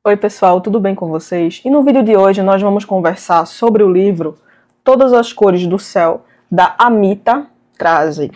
Oi pessoal, tudo bem com vocês? E no vídeo de hoje nós vamos conversar sobre o livro Todas as Cores do Céu, da Amita Trazi.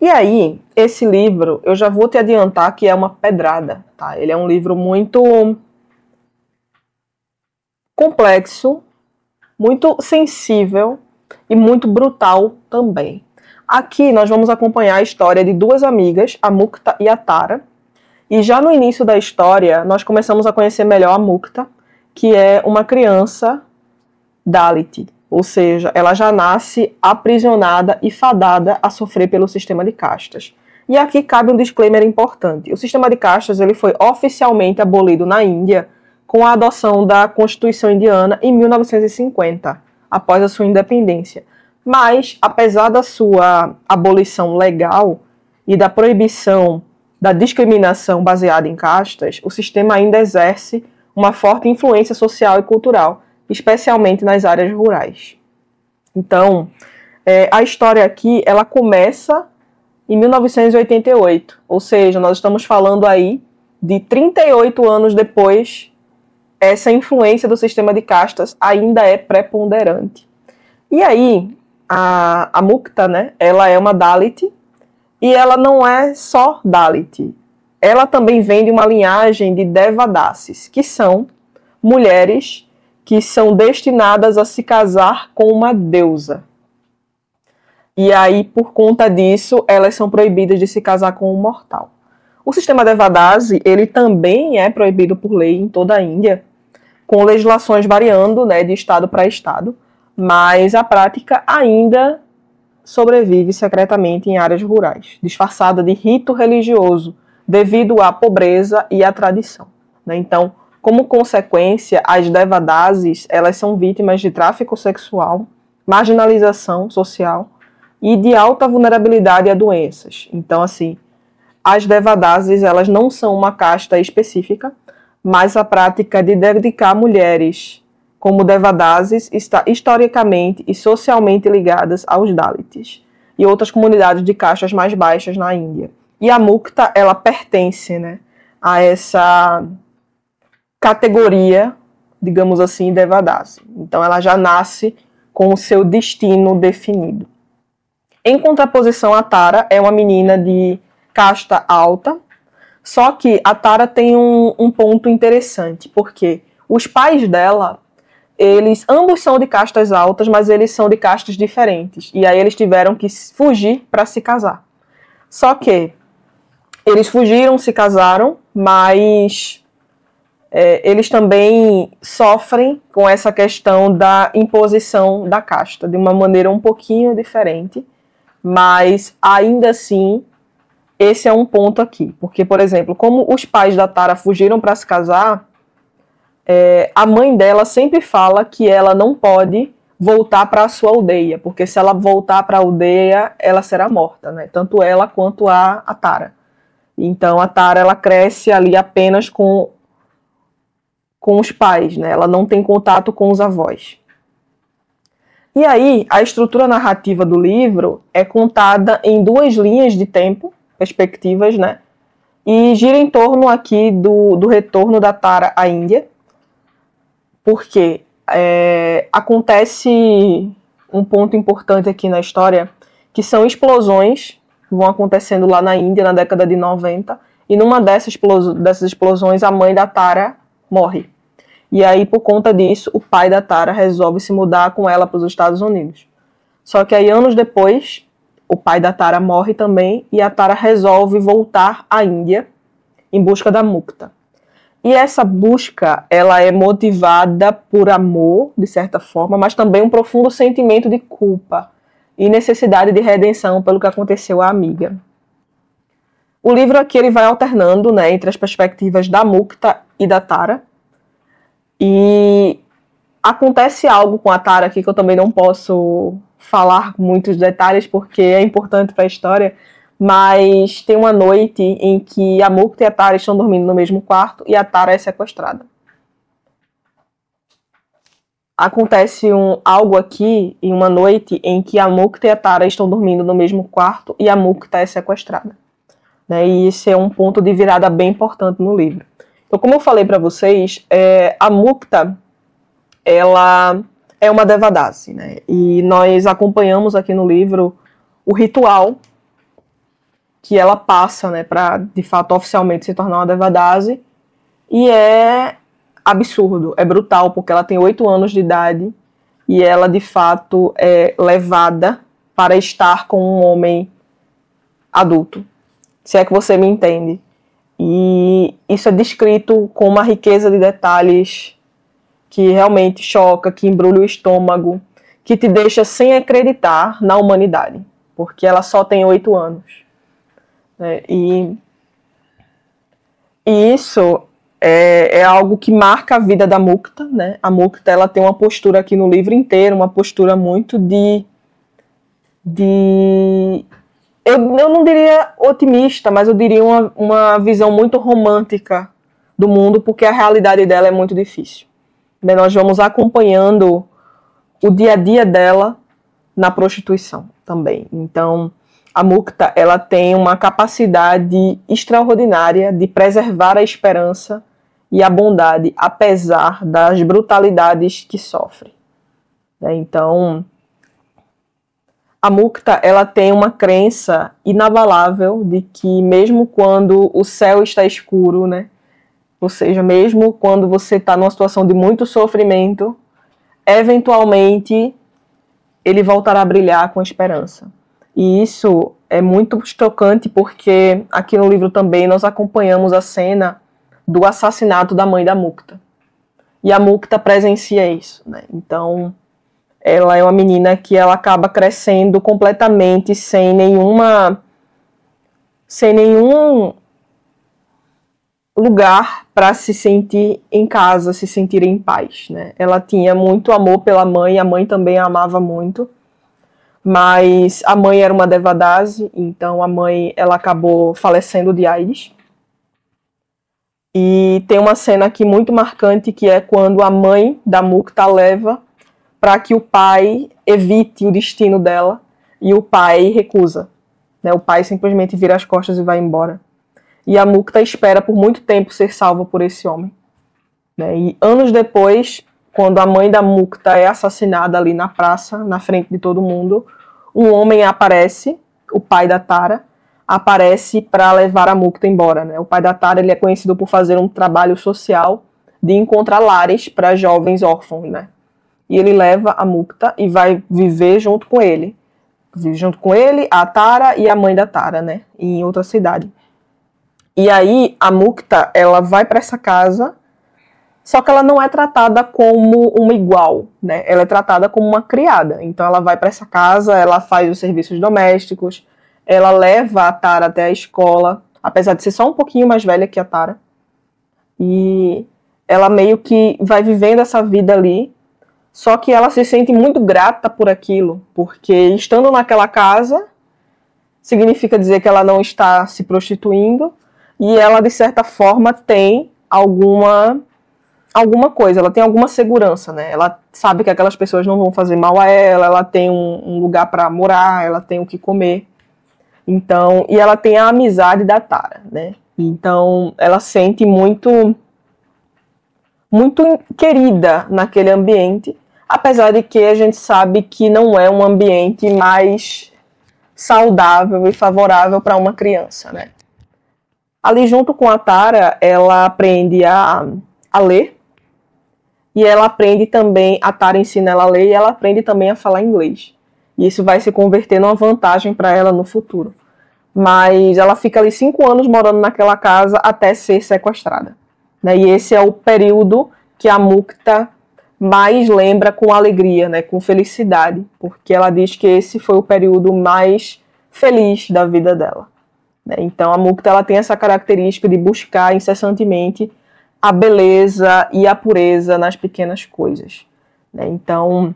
E aí, esse livro, eu já vou te adiantar que é uma pedrada, tá? Ele é um livro muito complexo, muito sensível e muito brutal também. Aqui nós vamos acompanhar a história de duas amigas, a Mukta e a Tara. E já no início da história, nós começamos a conhecer melhor a Mukta, que é uma criança Dalit, ou seja, ela já nasce aprisionada e fadada a sofrer pelo sistema de castas. E aqui cabe um disclaimer importante. O sistema de castas ele foi oficialmente abolido na Índia com a adoção da Constituição Indiana em 1950, após a sua independência. Mas, apesar da sua abolição legal e da proibição da discriminação baseada em castas, o sistema ainda exerce uma forte influência social e cultural, especialmente nas áreas rurais. Então, a história aqui, ela começa em 1988, ou seja, nós estamos falando aí de 38 anos depois, essa influência do sistema de castas ainda é preponderante. E aí, a Mukta, né, ela é uma Dalit, e ela não é só Dalit. Ela também vem de uma linhagem de Devadasis, que são mulheres que são destinadas a se casar com uma deusa. E aí, por conta disso, elas são proibidas de se casar com um mortal. O sistema Devadasi, ele também é proibido por lei em toda a Índia, com legislações variando, né, de estado para estado, mas a prática ainda sobrevive secretamente em áreas rurais, disfarçada de rito religioso, devido à pobreza e à tradição. Então, como consequência, as Devadasis, elas são vítimas de tráfico sexual, marginalização social e de alta vulnerabilidade a doenças. Então, assim, as Devadasis, elas não são uma casta específica, mas a prática de dedicar mulheres como Devadasis está historicamente e socialmente ligadas aos Dalits e outras comunidades de castas mais baixas na Índia. E a Mukta, ela pertence, né, a essa categoria, digamos assim, Devadasi. Então ela já nasce com o seu destino definido. Em contraposição, a Tara é uma menina de casta alta, só que a Tara tem um ponto interessante, porque os pais dela, eles ambos são de castas altas, mas eles são de castas diferentes. E aí eles tiveram que fugir para se casar. Só que eles fugiram, se casaram, mas eles também sofrem com essa questão da imposição da casta, de uma maneira um pouquinho diferente. Mas ainda assim, esse é um ponto aqui. Porque, por exemplo, como os pais da Tara fugiram para se casar, a mãe dela sempre fala que ela não pode voltar para a sua aldeia, porque se ela voltar para a aldeia, ela será morta, né? Tanto ela quanto a Tara. Então a Tara, ela cresce ali apenas com os pais, né? Ela não tem contato com os avós. E aí, a estrutura narrativa do livro é contada em duas linhas de tempo, perspectivas, né? E gira em torno aqui do retorno da Tara à Índia, porque acontece um ponto importante aqui na história, que são explosões que vão acontecendo lá na Índia na década de 90, e numa dessas explosões a mãe da Tara morre. E aí, por conta disso, o pai da Tara resolve se mudar com ela para os Estados Unidos. Só que aí, anos depois, o pai da Tara morre também, e a Tara resolve voltar à Índia em busca da Mukta. E essa busca, ela é motivada por amor, de certa forma, mas também um profundo sentimento de culpa e necessidade de redenção pelo que aconteceu à amiga. O livro aqui ele vai alternando, né, entre as perspectivas da Mukta e da Tara. E acontece algo com a Tara aqui que eu também não posso falar muitos detalhes porque é importante para a história, mas tem uma noite em que a Mukta e a Tara estão dormindo no mesmo quarto e a Tara é sequestrada. Acontece algo aqui em uma noite em que a Mukta e a Tara estão dormindo no mesmo quarto e a Mukta é sequestrada. E esse é um ponto de virada bem importante no livro. Então, como eu falei para vocês, a Mukta, ela é uma Devadasi, né? E nós acompanhamos aqui no livro o ritual que ela passa, né, para, de fato, oficialmente se tornar uma Devadasi. E é absurdo, é brutal, porque ela tem 8 anos de idade e ela, de fato, é levada para estar com um homem adulto, se é que você me entende. E isso é descrito com uma riqueza de detalhes que realmente choca, que embrulha o estômago, que te deixa sem acreditar na humanidade, porque ela só tem 8 anos. Né? E isso é algo que marca a vida da Mukta, né? A Mukta, ela tem uma postura aqui no livro inteiro, uma postura muito eu não diria otimista, mas eu diria uma visão muito romântica do mundo, porque a realidade dela é muito difícil. Né? Nós vamos acompanhando o dia a dia dela na prostituição também. Então, a Mukta, ela tem uma capacidade extraordinária de preservar a esperança e a bondade, apesar das brutalidades que sofre. Né? Então, a Mukta, ela tem uma crença inabalável de que mesmo quando o céu está escuro, né? Ou seja, mesmo quando você está numa situação de muito sofrimento, eventualmente ele voltará a brilhar com esperança. E isso é muito chocante porque aqui no livro também nós acompanhamos a cena do assassinato da mãe da Mukta. E a Mukta presencia isso, né? Então, ela é uma menina que ela acaba crescendo completamente sem nenhum lugar para se sentir em casa, se sentir em paz, né? Ela tinha muito amor pela mãe, a mãe também a amava muito, mas a mãe era uma Devadasi, então a mãe, ela acabou falecendo de AIDS. E tem uma cena aqui muito marcante, que é quando a mãe da Mukta leva para que o pai evite o destino dela, e o pai recusa. Né? O pai simplesmente vira as costas e vai embora. E a Mukta espera por muito tempo ser salva por esse homem. Né? E anos depois, quando a mãe da Mukta é assassinada ali na praça, na frente de todo mundo, um homem aparece, o pai da Tara, aparece para levar a Mukta embora. Né? O pai da Tara, ele é conhecido por fazer um trabalho social de encontrar lares para jovens órfãos, né? E ele leva a Mukta e vai viver junto com ele. Vive junto com ele, a Tara e a mãe da Tara, né? Em outra cidade. E aí, a Mukta, ela vai para essa casa, só que ela não é tratada como uma igual, né? Ela é tratada como uma criada. Então, ela vai para essa casa, ela faz os serviços domésticos, ela leva a Tara até a escola, apesar de ser só um pouquinho mais velha que a Tara. E ela meio que vai vivendo essa vida ali, só que ela se sente muito grata por aquilo, porque estando naquela casa significa dizer que ela não está se prostituindo e ela, de certa forma, tem alguma coisa, ela tem alguma segurança, né? Ela sabe que aquelas pessoas não vão fazer mal a ela, ela tem um lugar para morar, ela tem o que comer. Então, e ela tem a amizade da Tara, né? Então, ela sente muito querida naquele ambiente, apesar de que a gente sabe que não é um ambiente mais saudável e favorável para uma criança, né? Ali junto com a Tara, ela aprende a ler, e ela aprende também, a Tara ensina ela a ler, e ela aprende também a falar inglês. E isso vai se converter numa vantagem para ela no futuro. Mas ela fica ali 5 anos morando naquela casa até ser sequestrada. Né? E esse é o período que a Mukta mais lembra com alegria, né? Com felicidade, porque ela diz que esse foi o período mais feliz da vida dela. Né? Então a Mukta, ela tem essa característica de buscar incessantemente a beleza e a pureza nas pequenas coisas. Né? Então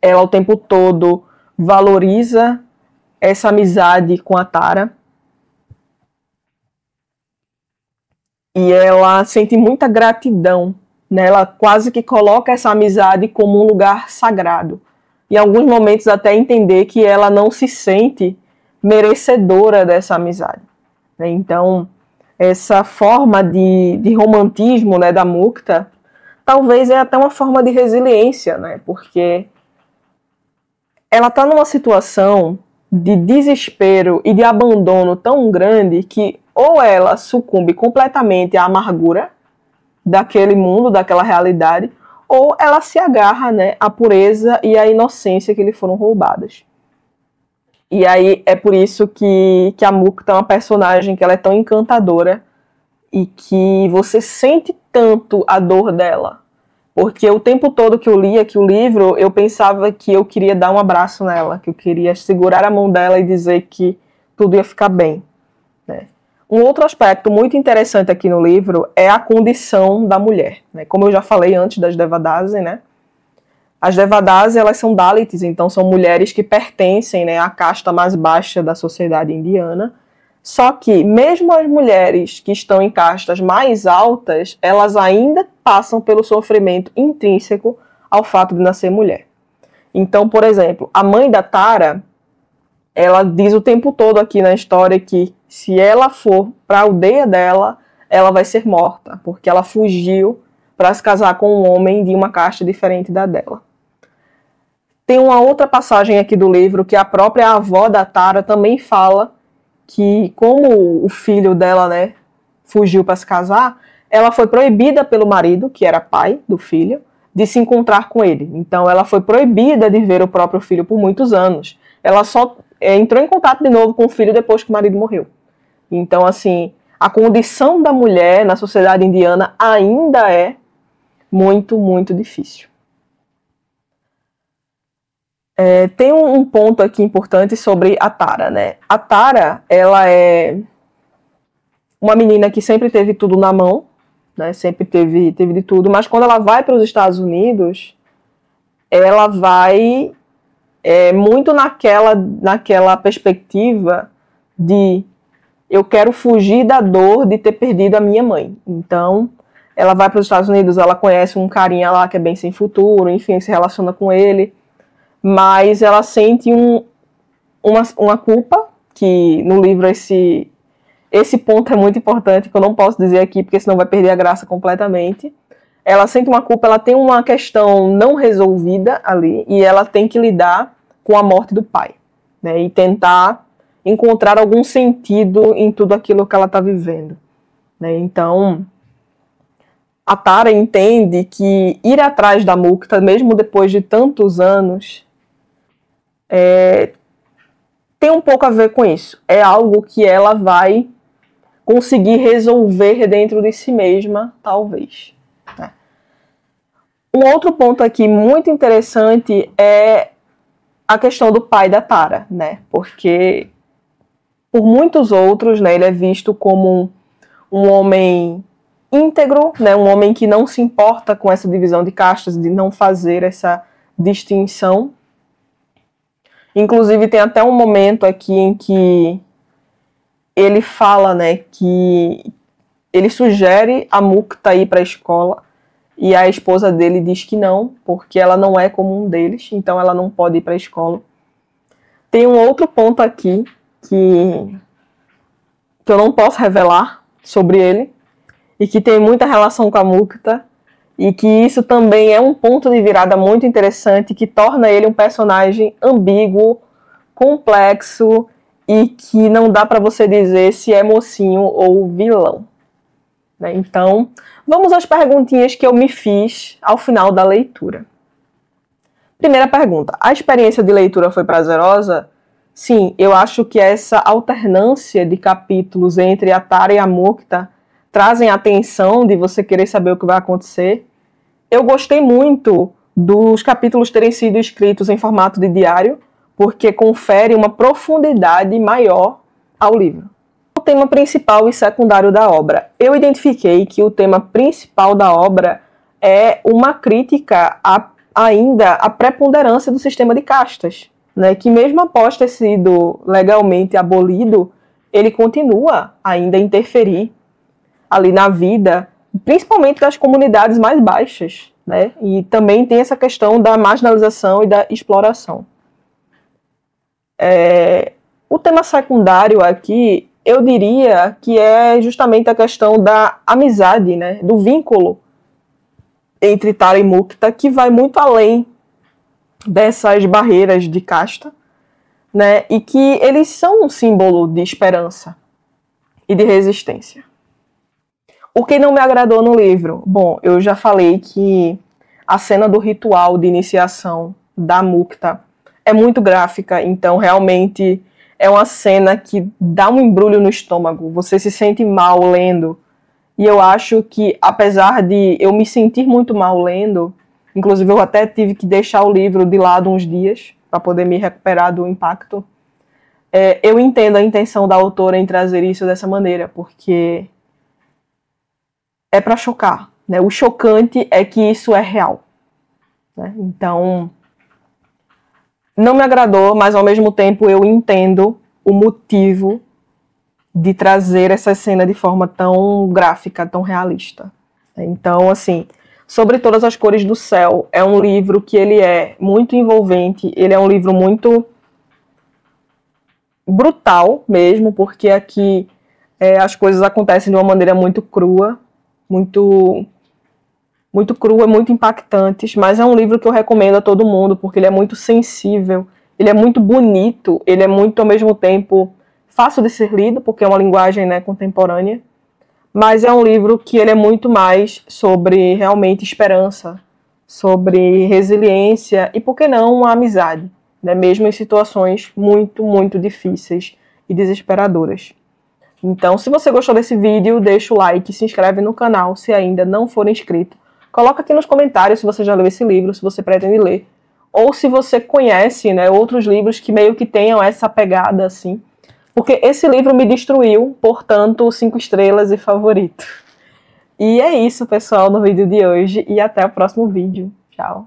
ela o tempo todo valoriza essa amizade com a Tara, e ela sente muita gratidão, né? Ela quase que coloca essa amizade como um lugar sagrado. Em alguns momentos até entender que ela não se sente merecedora dessa amizade. Né? Então, essa forma de romantismo, né, da Mukta, talvez é até uma forma de resiliência, né, porque ela está numa situação de desespero e de abandono tão grande que ou ela sucumbe completamente à amargura daquele mundo, daquela realidade, ou ela se agarra, né, à pureza e à inocência que lhe foram roubadas. E aí é por isso que a Mukta é uma personagem que ela é tão encantadora e que você sente tanto a dor dela. Porque o tempo todo que eu lia aqui o livro, eu pensava que eu queria dar um abraço nela, que eu queria segurar a mão dela e dizer que tudo ia ficar bem, né? Um outro aspecto muito interessante aqui no livro é a condição da mulher, né? Como eu já falei antes das Devadasi, né? As Devadasi, elas são Dalits, então são mulheres que pertencem, né, à casta mais baixa da sociedade indiana. Só que, mesmo as mulheres que estão em castas mais altas, elas ainda passam pelo sofrimento intrínseco ao fato de nascer mulher. Então, por exemplo, a mãe da Tara, ela diz o tempo todo aqui na história que se ela for para a aldeia dela, ela vai ser morta, porque ela fugiu para se casar com um homem de uma casta diferente da dela. Tem uma outra passagem aqui do livro que a própria avó da Tara também fala que, como o filho dela, né, fugiu para se casar, ela foi proibida pelo marido, que era pai do filho, de se encontrar com ele. Então ela foi proibida de ver o próprio filho por muitos anos. Ela só entrou em contato de novo com o filho depois que o marido morreu. Então, assim, a condição da mulher na sociedade indiana ainda é muito, muito difícil. Tem um ponto aqui importante sobre a Tara, né? A Tara, ela é uma menina que sempre teve tudo na mão, né? Sempre teve de tudo, mas quando ela vai para os Estados Unidos, ela vai muito naquela perspectiva de eu quero fugir da dor de ter perdido a minha mãe. Então, ela vai para os Estados Unidos, ela conhece um carinha lá que é bem sem futuro, enfim, se relaciona com ele, mas ela sente uma culpa, que no livro esse ponto é muito importante, que eu não posso dizer aqui, porque senão vai perder a graça completamente. Ela sente uma culpa, ela tem uma questão não resolvida ali, e ela tem que lidar com a morte do pai, né, e tentar encontrar algum sentido em tudo aquilo que ela está vivendo, né? Então, a Tara entende que ir atrás da Mukta, mesmo depois de tantos anos, tem um pouco a ver com isso. É algo que ela vai conseguir resolver dentro de si mesma, talvez, né? Um outro ponto aqui muito interessante é a questão do pai da Tara, né? Porque por muitos outros, né, ele é visto como um homem íntegro, né, um homem que não se importa com essa divisão de castas, de não fazer essa distinção. Inclusive tem até um momento aqui em que ele fala, né, que ele sugere a Mukta ir para a escola e a esposa dele diz que não, porque ela não é como um deles, então ela não pode ir para a escola. Tem um outro ponto aqui que eu não posso revelar sobre ele e que tem muita relação com a Mukta, e que isso também é um ponto de virada muito interessante que torna ele um personagem ambíguo, complexo e que não dá para você dizer se é mocinho ou vilão, né? Então, vamos às perguntinhas que eu me fiz ao final da leitura. Primeira pergunta: a experiência de leitura foi prazerosa? Sim, eu acho que essa alternância de capítulos entre a Tara e a Mukta trazem a atenção de você querer saber o que vai acontecer. Eu gostei muito dos capítulos terem sido escritos em formato de diário, porque confere uma profundidade maior ao livro. O tema principal e secundário da obra. Eu identifiquei que o tema principal da obra é uma crítica ainda à preponderância do sistema de castas, né, que mesmo após ter sido legalmente abolido, ele continua ainda a interferir ali na vida, principalmente das comunidades mais baixas, né? E também tem essa questão da marginalização e da exploração. O tema secundário aqui eu diria que é justamente a questão da amizade, né, do vínculo entre Tara e Mukta, que vai muito além dessas barreiras de casta, né, e que eles são um símbolo de esperança e de resistência. O que não me agradou no livro? Bom, eu já falei que a cena do ritual de iniciação da Mukta é muito gráfica, então realmente é uma cena que dá um embrulho no estômago, você se sente mal lendo. E eu acho que, apesar de eu me sentir muito mal lendo, inclusive eu até tive que deixar o livro de lado uns dias para poder me recuperar do impacto, eu entendo a intenção da autora em trazer isso dessa maneira, porque é para chocar, né? O chocante é que isso é real, né? Então, não me agradou, mas ao mesmo tempo eu entendo o motivo de trazer essa cena de forma tão gráfica, tão realista. Então, assim, Sobre Todas as Cores do Céu é um livro que ele é muito envolvente, ele é um livro muito brutal mesmo, porque aqui as coisas acontecem de uma maneira muito crua, muito crua, muito impactantes, mas é um livro que eu recomendo a todo mundo, porque ele é muito sensível, ele é muito bonito, ele é muito, ao mesmo tempo, fácil de ser lido, porque é uma linguagem, né, contemporânea, mas é um livro que ele é muito mais sobre, realmente, esperança, sobre resiliência e, por que não, uma amizade, né, mesmo em situações muito, muito difíceis e desesperadoras. Então, se você gostou desse vídeo, deixa o like, se inscreve no canal se ainda não for inscrito. Coloca aqui nos comentários se você já leu esse livro, se você pretende ler. Ou se você conhece, né, outros livros que meio que tenham essa pegada assim. Porque esse livro me destruiu, portanto, 5 estrelas e favorito. E é isso, pessoal, no vídeo de hoje. E até o próximo vídeo. Tchau!